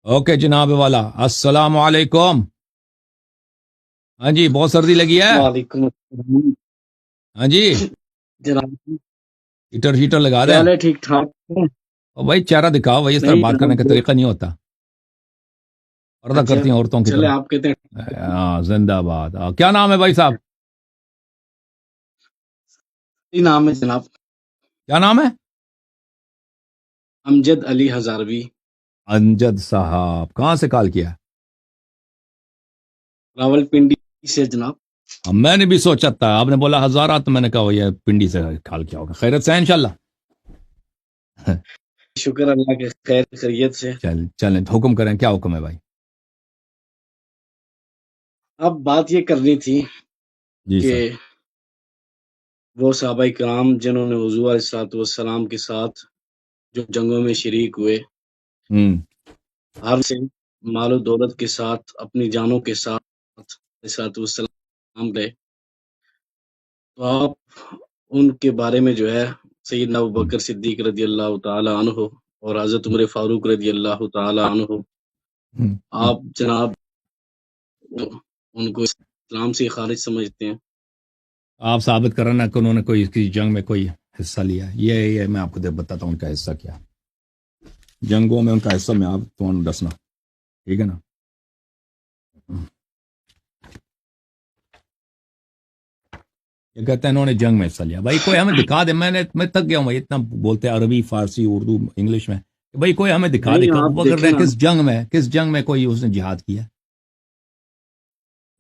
Okay جناب والا، السلام علیکم۔ ہاں جی، بہت سردی لگی ہے؟ وعلیکم السلام ہاں جی، جناب، ہیٹر شیٹر لگا دیں۔ کیا حال ہے؟ ٹھیک ٹھاک ہے؟ اور بھائی چہرہ دکھاؤ بھائی، اس طرح نہیں بات کرنے کا جناب، طریقہ نہیں ہوتا۔ پردہ اچھا کرتی ہیں عورتوں کی چلے طرح۔ آپ کہتے ہیں ہاں، زندہ باد۔ کیا نام ہے بھائی صاحب؟ یہ نام ہے جناب کیا نام ہے؟ امجد علی ہزاروی، امجد صاحب، کہاں سے کال کیا؟ راول پنڈی سے جناب۔ میں نے بھی سوچا تھا، آپ نے بولا ہزارات، تو میں نے کہا وہ یہ پنڈی سے کال کیا ہوگا۔ خیرت سے ہیں انشاءاللہ؟ شکر اللہ کے، خیر خیریت سے۔ چلیں حکم کریں، کیا حکم ہے بھائی؟ اب بات یہ کرنی تھی جی کہ سر۔ وہ صحابہ کرام جنہوں نے حضور علیہ الصلوۃ والسلام کے ساتھ جو جنگوں میں شریک ہوئے، ہوں ہر سے مال و دولت کے ساتھ، اپنی جانوں کے ساتھ علیہ الصلوۃ والسلام گئے، تو آپ ان کے بارے میں جو ہے سیدنا ابوبکر صدیق رضی اللہ تعالی عنہ اور حضرت عمر فاروق رضی اللہ تعالی عنہ، ہوں۔ آپ جناب ان کو اسلام سے خارج سمجھتے ہیں؟ آپ ثابت کرنا کہ انہوں نے کوئی کسی جنگ میں کوئی حصہ لیا ہے۔ یہ میں آپ کو بتاتا ہوں ان کا حصہ کیا، جنگوں میں ان کا حصہ میں آپ تمہیں دسنا، ٹھیک ہے نا؟ یہ کہتے ہیں انہوں نے جنگ میں حصہ لیا۔ بھائی کوئی ہمیں دکھا دے، میں تھک گیا ہوں بھائی، اتنا بولتے ہیں عربی، فارسی، اردو، انگلش میں، کہ بھائی کوئی ہمیں دکھا دے نہیں کہ آپ ابوبکر دیکھیں نے نا، کس جنگ میں کوئی اس نے جہاد کیا؟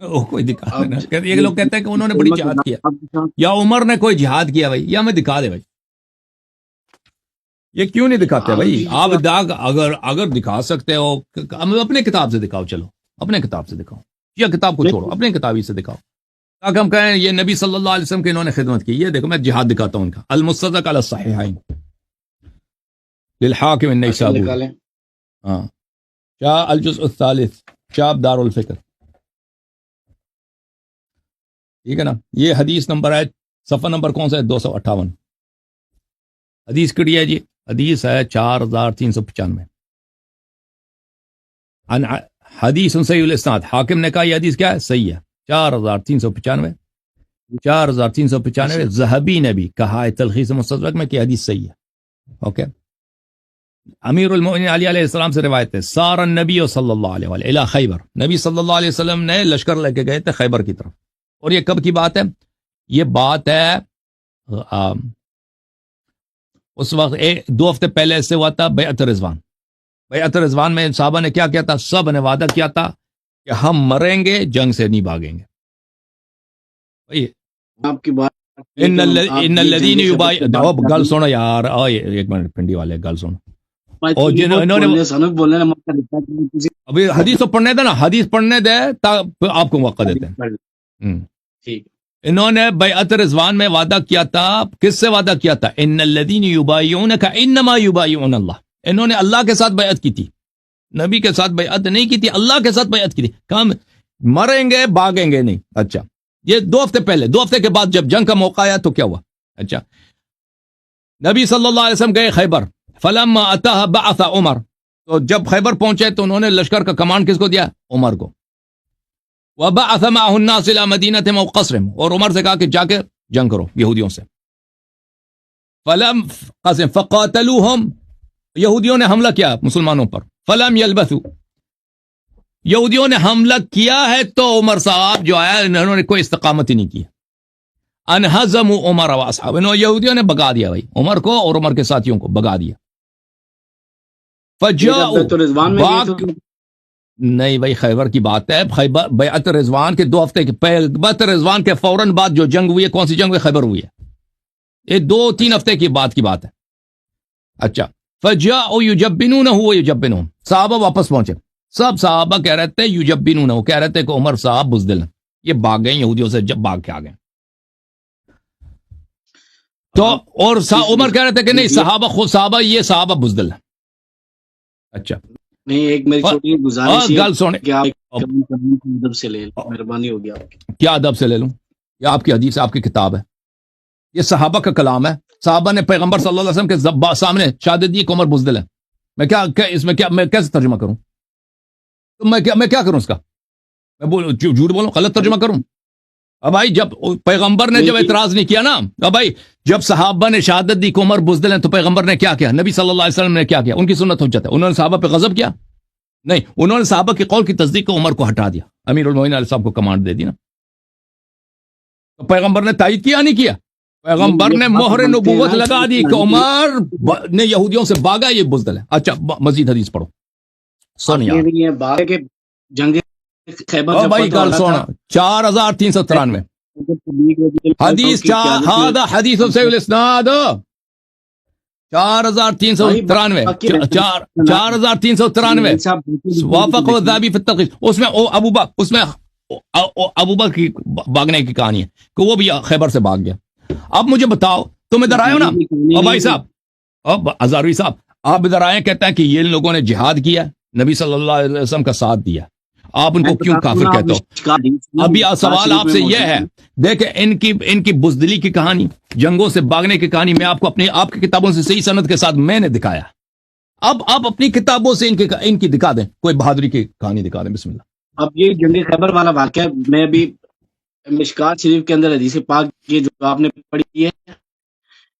کوئی دکھا اب دینا۔ یہ لوگ کہتے ہیں کہ انہوں نے بڑی جہاد کیا، یا عمر نے کوئی جہاد کیا۔ بھائی یہ ہمیں دکھا دے بھائی، یہ کیوں نہیں دکھاتے بھائی؟ آپ اگر دکھا سکتے ہو، اپنے کتاب سے دکھاؤ، چلو اپنے کتاب سے دکھاؤ، یا کتاب کو چھوڑو، اپنے کتاب ہی سے دکھاؤ، تاکہ ہم کہیں یہ نبی صلی اللہ علیہ وسلم کی انہوں نے خدمت کی۔ یہ دیکھو میں جہاد دکھاتا ہوں ان کا، المستدرک علی الصحیحین للحاکم النیسابوری، نکالیں۔ ہاں، شاہ الجزء الثالث، شاب دار الفکر، ٹھیک ہے نا؟ یہ حدیث نمبر ہے، صفحہ نمبر کون سا ہے؟ 258۔ حدیث کڑی ہے جی، حدیث ہے 4395۔ حدیث صحیح الاسناد، حاکم نے کہا یہ حدیث کیا ہے؟ صحیح ہے، 4395، 4395۔ ذہبی نے بھی کہا ہے تلخیص مستدرک میں کہ حدیث صحیح ہے۔ اوکے، امیر المؤمنین علی علیہ السلام سے روایت ہے، سار النبی صلی اللہ علیہ وآلہ الی خیبر، نبی صلی اللہ علیہ وسلم نے لشکر لے کے گئے تھے خیبر کی طرف۔ اور یہ کب کی بات ہے؟ یہ بات ہے اس وقت 2 ہفتے پہلے سے ہوا تھا بیعت رضوان۔ بیعت رضوان میں صحابہ نے کیا کیا تھا؟ سب نے وعدہ کیا تھا کہ ہم مریں گے، جنگ سے نہیں بھاگیں گے۔ آپ کی بات ان الذین یبایعونک، گل سنو یار، ایک منٹ پنڈی والے گل سنو۔ اور انہوں نے ابھی حدیث تو پڑھنے دے نا، حدیث پڑھنے دے آپ کو موقع دیتے ہیں۔ ٹھیک، انہوں نے بیعت رضوان میں وعدہ کیا تھا، کس سے وعدہ کیا تھا؟ ان الذین یبایعونک انما یبایعون اللہ، انہوں نے اللہ کے ساتھ بیعت کی تھی، نبی کے ساتھ بیعت نہیں کی تھی، اللہ کے ساتھ بیعت کی تھی۔ کام مریں گے، بھاگیں گے نہیں۔ اچھا، یہ 2 ہفتے پہلے، 2 ہفتے کے بعد جب جنگ کا موقع آیا تو کیا ہوا؟ اچھا، نبی صلی اللہ علیہ وسلم گئے خیبر، فلما اتاہ بعث عمر، تو جب خیبر پہنچے تو انہوں نے لشکر کا کمانڈ کس کو دیا؟ عمر کو۔ وبعث معه الناس الى مدینہ وقصرهم، اور عمر سے کہا کہ جا کے جنگ کرو یہودیوں سے۔ فلم قسم فقاتلوهم، یہودیوں نے حملہ کیا مسلمانوں پر، فلم يلبثوا، یہودیوں نے حملہ کیا ہے تو عمر صاحب جو آیا انہوں نے کوئی استقامت ہی نہیں کی، انہزموا عمر واصحاب، انہوں یہودیوں نے بگا دیا بھائی عمر کو اور عمر کے ساتھیوں کو بگا دیا۔ فجاؤ، نہیں بھائی خیبر کی بات ہے، خیبر بیعت رضوان کے 2 ہفتے کے بیعت رضوان کے فوراً بعد جو جنگ ہوئی ہے، کون سی جنگ ہوئی؟ خیبر ہوئی ہے، یہ 2-3 ہفتے کی بات ہے۔ اچھا، فجاؤ یجبنونہ ویجبنہم، صحابہ واپس پہنچے، سب صحابہ کہہ رہے تھے یجبنونہ، وہ کہہ رہے تھے کہ عمر صاحب بزدل ہیں، یہ بھاگ گئے یہودیوں سے، جب بھاگ کے آ گئے تو، اور عمر کہہ رہے تھے کہ نہیں، صحابہ یہ صحابہ بزدل ہیں۔ اچھا نہیں، ایک میری چھوٹی گزارش ہے گل سن، کہ آپ ادب سے لے لیں، مہربانی ہوگی آپ کی۔ کیا ادب سے لے لوں؟ یہ آپ کی حدیث، آپ کی کتاب ہے، یہ صحابہ کا کلام ہے، صحابہ نے پیغمبر صلی اللہ علیہ وسلم کے سامنے شہادت دی کہ عمر بزدل ہے، میں کیا اس میں کیا میں کیسے ترجمہ کروں؟ تو میں کیا کروں اس کا؟ میں بولوں جھوٹ بولوں، غلط ترجمہ کروں؟ اب بھائی جب پیغمبر نے جب اعتراض نہیں کیا نا، اب بھائی جب صحابہ نے شہادت دی کہ عمر بزدل ہیں، تو پیغمبر نے کیا کیا؟ نبی صلی اللہ علیہ وسلم نے کیا کیا؟ ان کی سنت حجت ہے، انہوں نے صحابہ پہ غضب کیا؟ نہیں، انہوں نے صحابہ کے قول کی تصدیق کو عمر کو ہٹا دیا، امیر المومنین علیہ السلام کو کمانڈ دے دی نا۔ تو پیغمبر نے تائید کیا نہیں کیا؟ پیغمبر نے مہر نبوت لگا دی کہ عمر نے یہودیوں سے بھاگا، یہ بزدل ہے۔ اچھا مزید حدیث پڑھو، سن یار جنگ خیبر او بھائی کل سونا 4393 حدیث ہذا حدیث صحیح الاسناد 4393 وافق الذهبي في التلخيص، اس میں ابو بکر کی بھاگنے کی کہانی ہے کہ وہ بھی خیبر سے بھاگ گیا۔ اب مجھے بتاؤ، تم ادھر آئے ہو نا، او بھائی صاحب، اب ہزاروی صاحب آپ ادھر آئے، کہتا ہے کہ یہ لوگوں نے جہاد کیا، نبی صلی اللہ علیہ وسلم کا ساتھ دیا، آپ ان کو کیوں کافر کہتے ہو؟ ابھی سوال آپ سے یہ ہے، دیکھیں ان کی بزدلی کی کہانی، جنگوں سے بھاگنے کی کہانی میں آپ کو آپ کی کتابوں سے صحیح سند کے ساتھ میں نے دکھایا۔ اب آپ اپنی کتابوں سے ان کی دکھا دیں، کوئی بہادری کی کہانی دکھا دیں، بسم اللہ۔ اب یہ جنگ خیبر والا واقعہ میں بھی مشکات شریف کے اندر حدیث پاک یہ جو آپ نے پڑھی ہے،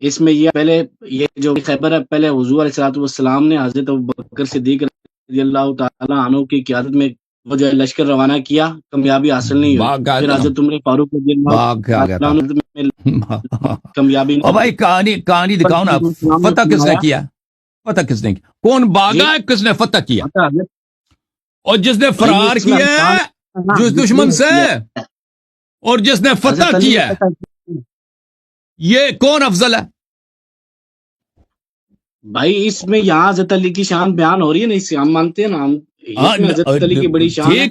اس میں یہ پہلے یہ جو خیبر ہے، پہلے حضور علیہ الصلوۃ والسلام نے حضرت ابوبکر صدیق رضی اللہ تعالیٰ عنہ کی قیادت میں وہ جو لشکر روانہ کیا، کامیابی حاصل نہیں ہوئی، پھر حضرت عمر فاروق رضی اللہ عنہ کامیابی نہیں ہوئی۔ بھائی کہانی دکھاؤ نا، فتح کس نے کیا؟ فتح کس نے کیا؟ کون بھاگا ہے، کس نے فتح کیا؟ اور جس نے فرار کیا ہے جس دشمن سے، اور جس نے فتح کیا ہے، یہ کون افضل ہے؟ بھائی اس میں یہاں حضرت علی کی شان بیان ہو رہی ہے نا، اس سے ہم مانتے ہیں نا، ہم حضرت علی کی بڑی شان ہے۔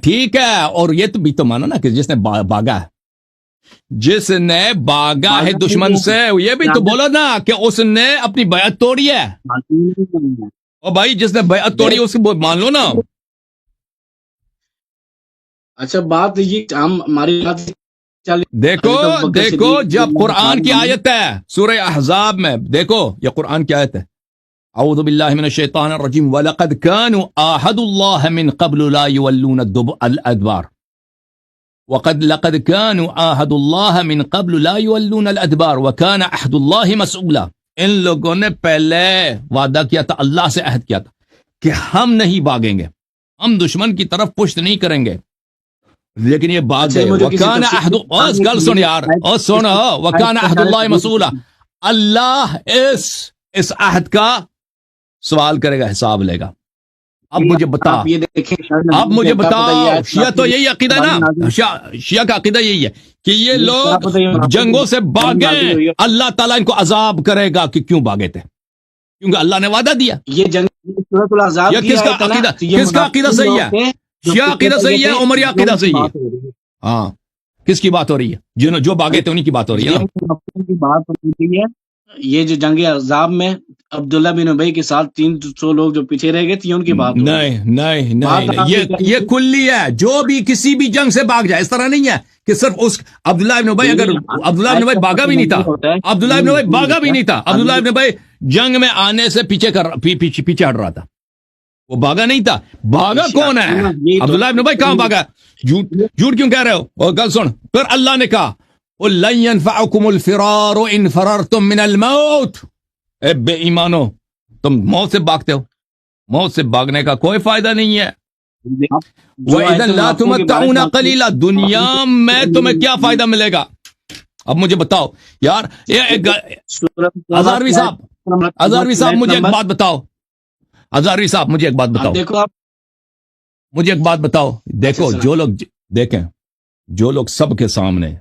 ٹھیک ہے، اور یہ تو بھی تو مانو نا کہ جس نے بھاگا ہے، جس نے بھاگا ہے دشمن سے، یہ بھی تو بولو نا کہ اس نے اپنی بیعت توڑی ہے۔ اور بھائی جس نے بیعت توڑی اس کو مان لو نا۔ اچھا بات یہ ہماری دیکھو جب قرآن کی آیت ہے سورہ احزاب میں، دیکھو یہ قرآن کی آیت ہے، اعوذ باللہ من الشیطان الرجیم وَلَقَدْ كَانُوا عَاهَدُوا اللَّهَ مِن قَبْلُ لَا يُوَلُّونَ الْأَدْبَارَ لَقَدْ كَانُوا عَاهَدُوا اللَّهَ مِن قَبْلُ لَا يُوَلُّونَ الْأَدْبَارَ وَكَانَ عَهْدُ اللَّهِ مَسْئُولًا۔ ان لوگوں نے پہلے وعدہ کیا تھا، اللہ سے عہد کیا تھا کہ ہم نہیں بھاگیں گے، ہم دشمن کی طرف پشت نہیں کریں گے، لیکن یہ بات ہے وَكَانَ عَهْدُ گل سن یار، اور سن وَكَانَ عَهْدُ اللَّهِ مَسْئُولًا، اللہ اس عہد کا سوال کرے گا، حساب لے گا۔ اب مجھے بتاؤ شیعہ تو یہی عقیدہ ہے نا، شیعہ کا عقیدہ یہی ہے کہ یہ لوگ جنگوں سے بھاگے، اللہ تعالیٰ ان کو عذاب کرے گا کہ کیوں بھاگے تھے، کیونکہ اللہ نے وعدہ دیا۔ یہ جنگ کس کا عقیدہ صحیح ہے؟ شیعہ عقیدہ صحیح ہے، عمری عقیدہ صحیح ہے؟ ہاں، کس کی بات ہو رہی ہے؟ جو بھاگے تھے انہی کی بات ہو رہی ہے نا۔ یہ جو جنگ عذاب میں عبداللہ بن ابی کے ساتھ 300 لوگ جو پیچھے رہ گئے تھے، ان کی بات نہیں، یہ کلی ہے، جو بھی کسی بھی جنگ سے بھاگ جائے، اس طرح نہیں ہے کہ صرف اس عبداللہ بن ابی، اگر عبداللہ بن ابی بھاگا بھی نہیں تھا، عبداللہ بن ابی جنگ میں آنے سے پیچھے ہٹ رہا تھا، وہ بھاگا نہیں تھا۔ بھاگا کون ہے؟ عبداللہ بن ابی کہاں بھاگا؟ جھوٹ کیوں کہہ رہے ہو؟ اور گل سن، پھر اللہ نے کہا لَن يَنْفَعُكُمُ الْفِرَارُ إِنْ فَرَرْتُم مِّنَ الْمَوْتِ، اے بے ایمانو، تم موت سے بھاگتے ہو، موت سے بھاگنے کا کوئی فائدہ نہیں ہے۔ وَإِذًا لَا تُمَتَّعُونَ قَلِيلًا، دنیا میں تمہیں کیا فائدہ ملے گا؟ اب مجھے بتاؤ یار، ہزاروی صاحب مجھے ایک بات بتاؤ، ہزاروی صاحب مجھے ایک بات بتاؤ، دیکھو جو لوگ سب کے سامنے،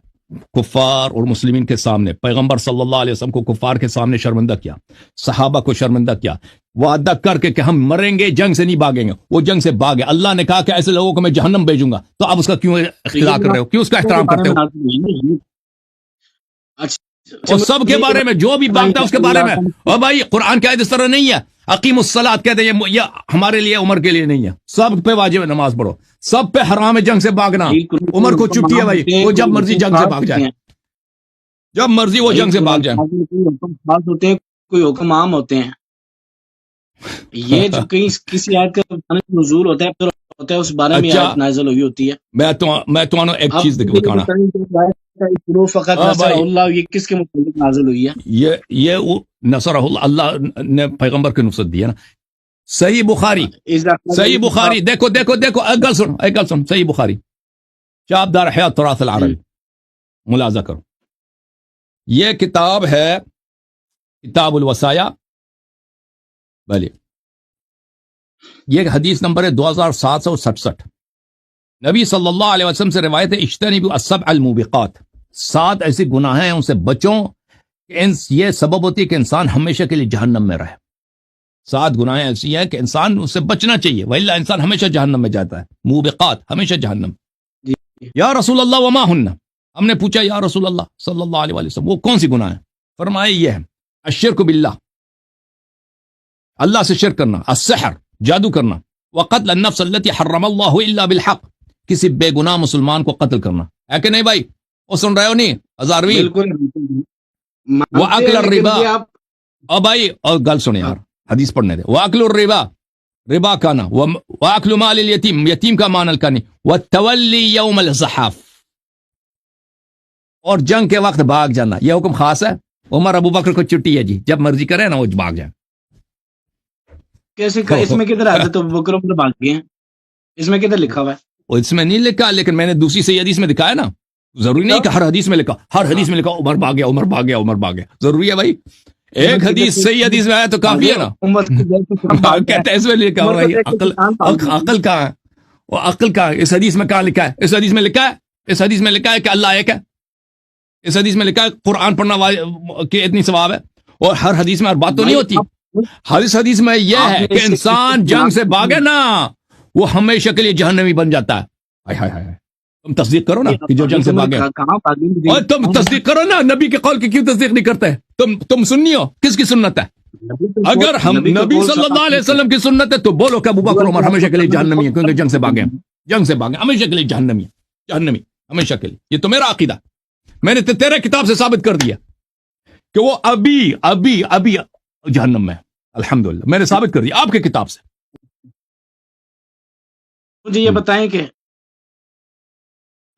کفار اور مسلمین کے سامنے، پیغمبر صلی اللہ علیہ وسلم کو کفار کے سامنے شرمندہ کیا، صحابہ کو شرمندہ کیا، وعدہ کر کے کہ ہم مریں گے، جنگ سے نہیں بھاگیں گے، وہ جنگ سے بھاگے، اللہ نے کہا کہ ایسے لوگوں کو میں جہنم بھیجوں گا، تو اب اس کا کیوں اختلاع کر رہے ہو، کیوں اس کا احترام کرتے ہو؟ اور سب کے بارے میں جو بھی بھاگتا ہے اس کے بارے میں، اور بھائی قرآن کی آیت اس طرح نہیں ہے، اقیم الصلاۃ کہتے ہیں، یہ ہمارے لیے، عمر کے لیے نہیں ہے، سب پہ واجب ہے نماز پڑھو، سب پہ حرام ہے جنگ سے بھاگنا، عمر کو چھٹی ہے بھائی، وہ جب مرضی جنگ سے بھاگ جائے، جب مرضی وہ جنگ سے بھاگ جائے۔ کوئی حکم عام ہوتے ہیں، یہ جو کہیں کسی آیت کا نزول ہوتا ہے ہوتا ہے اس بارے میں اچھا آیت نازل ہوئی ہوتی ہے. میں تمہوں ایک اب چیز یہ بتانا. بتائیں کہ آیت فقط ہاں نصر بھائی، اللہ یہ کس کے متعلق نازل ہوئی ہے؟ یہ نصر اللہ نے پیغمبر کی نصرت دی ہے نا. صحیح بخاری، صحیح بخاری، دیکھو ایک گل سن صحیح بخاری چاپ دار حیات تراث العربی ملاحظہ کرو. یہ کتاب ہے کتاب الوصایا، بھلے یہ حدیث نمبر ہے 2767. نبی صلی اللہ علیہ وسلم سے روایت ہے اجتنبوا السبع الموبقات، 7 ایسی گناہ ہیں ان سے بچوں کہ یہ سبب ہوتی ہے کہ انسان ہمیشہ کے لیے جہنم میں رہے. 7 گناہیں ایسی ہیں کہ انسان اس سے بچنا چاہیے، وإلا انسان ہمیشہ جہنم میں جاتا ہے. موبقات، ہمیشہ جہنم. یا رسول اللہ وما ہن، ہم نے پوچھا یا رسول اللہ صلی اللہ علیہ وسلم وہ کون سی گناہ ہے؟ فرمائے یہ ہے الشرک باللہ، اللہ سے شرک کرنا، السحر جادو کرنا، وقتل النفس التي حرم اللہ الا بالحق، کسی بے گناہ مسلمان کو قتل کرنا. ہے کہ نہیں بھائی؟ وہ سن رہے ہو نہیں ہزاروی؟ بالکل. وَأَكْلَ الرِّبَا، اور بھائی اور گل سنے یار، حدیث پڑھنے دے. وَأَكْلُ الرِّبَا، ربا کھانا، وَأَكْلُ مال الیتیم، یتیم کا مال کھانی، وَالتَّوَلِّي يَوْمَ الزحاف، اور جنگ کے وقت بھاگ جانا. یہ حکم خاص ہے. عمر ابو بکر کو چھٹی ہے جی، جب مرضی کرے نا وہ بھاگ جائیں. کیسے اس میں کدھر حضرت ابوبکر عمر بھاگ گئے ہیں؟ اس میں کدھر لکھا ہوا ہے؟ اور اس میں نہیں لکھا، لیکن میں نے دوسری صحیح حدیث میں دکھایا نا. ضروری نہیں کہ ہر حدیث میں لکھا، ہر حدیث میں لکھا عمر بھاگ گیا، عمر بھاگ گیا، عمر بھاگ گیا. ضروری ہے بھائی؟ ایک حدیث صحیح حدیث میں آیا تو کافی ہے نا. عمر کہتے ہیں اس میں لکھا ہوا ہے عقل کہاں ہے؟ وہ عقل کہاں ہے؟ اس حدیث میں کہاں لکھا ہے؟ اس حدیث میں لکھا ہے، اس حدیث میں لکھا ہے کہ اللہ ایک ہے. اس حدیث میں لکھا ہے قرآن پڑھنا والے کے اتنی ثواب ہے. اور ہر حدیث میں ہر بات تو نہیں ہوتی. ہر اس حدیث میں یہ ہے کہ انسان جنگ سے بھاگے نا وہ ہمیشہ کے لیے جہنمی بن جاتا ہے. ہائے ہائے، تم تصدیق کرو نا کہ جو جنگ سے بھاگے. اور تم تصدیق کرو نا، نبی کے قول کی کیوں تصدیق نہیں کرتے؟ تم سنی ہو، کس کی سنت ہے؟ اگر ہم نبی صلی اللہ علیہ وسلم کی سنت ہے تو بولو کہ ابوبکر عمر ہمیشہ کے لیے جہنمی ہے، کیونکہ جنگ سے بھاگے، ہمیشہ کے لیے جہنمی ہے، جہنمی ہمیشہ کے لیے. یہ تو میرا عقیدہ، میں نے تیرے کتاب سے ثابت کر دیا کہ وہ ابھی جہنم میں. الحمدللہ میں نے ثابت کر دیا آپ کے کتاب سے. مجھے یہ بتائیں کہ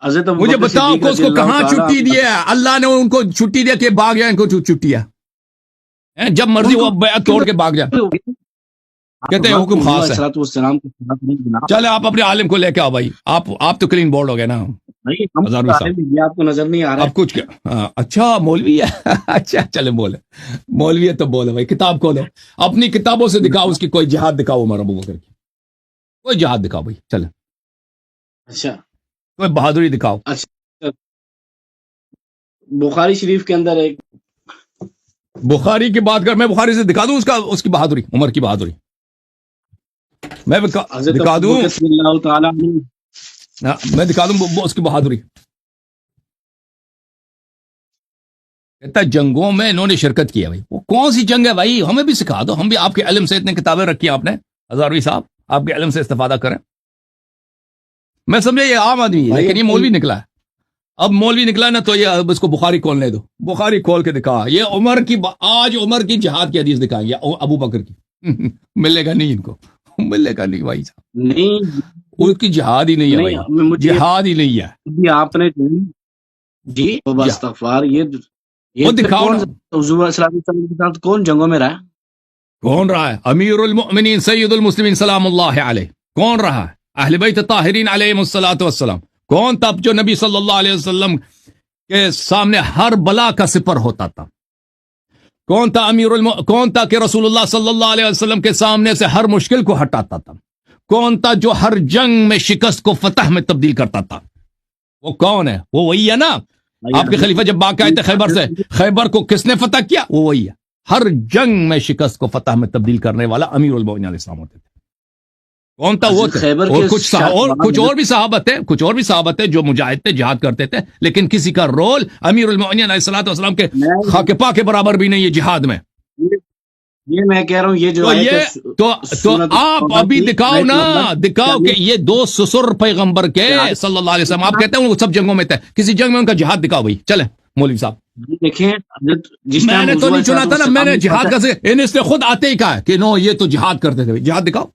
حضرت مجھے بتاؤ کہ اس کو کہاں چھٹی دی ہے؟ اللہ نے ان کو چھٹی دیا کہ بھاگ جائیں، ان کو چھٹی ہے جب مرضی وہ بیعت توڑ کے بھاگ جائیں. کہتے ہیں حکم خاص ہے. چلے آپ اپنے عالم کو لے کے آؤ بھائی. آپ تو کلین بورڈ ہو گئے نا. آپ کو نظر نہیں آ رہا اب کچھ اچھا مولوی ہے. اچھا چلے بولے مولوی ہے تو بولے بھائی. کتاب کھولو، اپنی کتابوں سے دکھاؤ اس کی کوئی جہاد دکھاؤ عمر ابو بکر کی، کوئی جہاد دکھاؤ بھائی. چلے اچھا کوئی بہادری دکھاؤ. بخاری شریف کے اندر ایک بخاری کی بات کر، میں بخاری سے دکھا دوں اس کی بہادری، عمر کی بہادری میں دکھا دوں، میں دکھا دوں اس کی بہادری. کہتا جنگوں میں انہوں نے شرکت کی ہے بھائی. وہ کون سی جنگ ہے بھائی؟ ہمیں بھی سکھا دو، ہم بھی آپ کے علم سے اتنے کتابیں رکھی ہیں آپ نے ہزاروی صاحب، آپ کے علم سے استفادہ کریں. میں سمجھے یہ عام آدمی ہے لیکن یہ مولوی نکلا ہے. اب مولوی نکلا نا تو یہ اب اس کو بخاری کھولنے دو. بخاری کھول کے دکھا. یہ عمر کی آج عمر کی جہاد کی حدیث دکھائیں یا ابو بکر کی. ملے گا نہیں ان کو، ملے گا نہیں بھائی صاحب. نہیں ان کی جہاد ہی نہیں ہے بھائی، جہاد ہی نہیں ہے. آپ نے جی استغفار وہ دکھاؤ نا. حضور صلی اللہ علیہ وسلم کے ساتھ کون جنگوں میں رہا؟ کون رہا ہے؟ امیر المؤمنین سید المسلمین سلام اللہ علیہ. کون رہا ہے؟ اہل بیت طاہرین علیہم الصلوۃ والسلام. کون تھا جو نبی صلی اللہ علیہ وسلم کے سامنے ہر بلا کا سپر ہوتا تھا؟ کون تھا کون تھا کہ رسول اللہ صلی اللہ علیہ وسلم کے سامنے سے ہر مشکل کو ہٹاتا تھا؟ کون تھا جو ہر جنگ میں شکست کو فتح میں تبدیل کرتا تھا؟ وہ کون ہے؟ وہ وہی ہے نا. آپ کے خلیفہ جب باقی آئے تھے خیبر سے، خیبر کو کس نے فتح کیا؟ وہ وہی ہے. ہر جنگ میں شکست کو فتح میں تبدیل کرنے والا امیر المؤمنین علیہ السلام ہوتے تھے. کون تھا؟ وہ تھے. اور کچھ اور بھی صحابت ہے، کچھ اور بھی صحابت ہے جو مجاہد تھے، جہاد کرتے تھے، لیکن کسی کا رول امیر المؤمنین علیہ الصلوۃ والسلام کے خاک پا کے برابر بھی نہیں ہے جہاد میں. یہ میں کہہ رہا ہوں یہ جو تو آپ ابھی دکھاؤ نا، دکھاؤ کہ یہ 2 سسر پیغمبر کے صلی اللہ علیہ وسلم، آپ کہتے ہیں وہ سب جنگوں میں تھے، کسی جنگ میں ان کا جہاد دکھاؤ بھائی. چلیں مولوی صاحب. دیکھیں میں نے تو نہیں چنا تھا نا، میں نے جہاد کا سے اس نے خود آتے ہی کہا کہ نو یہ تو جہاد کرتے تھے. جہاد دکھاؤ.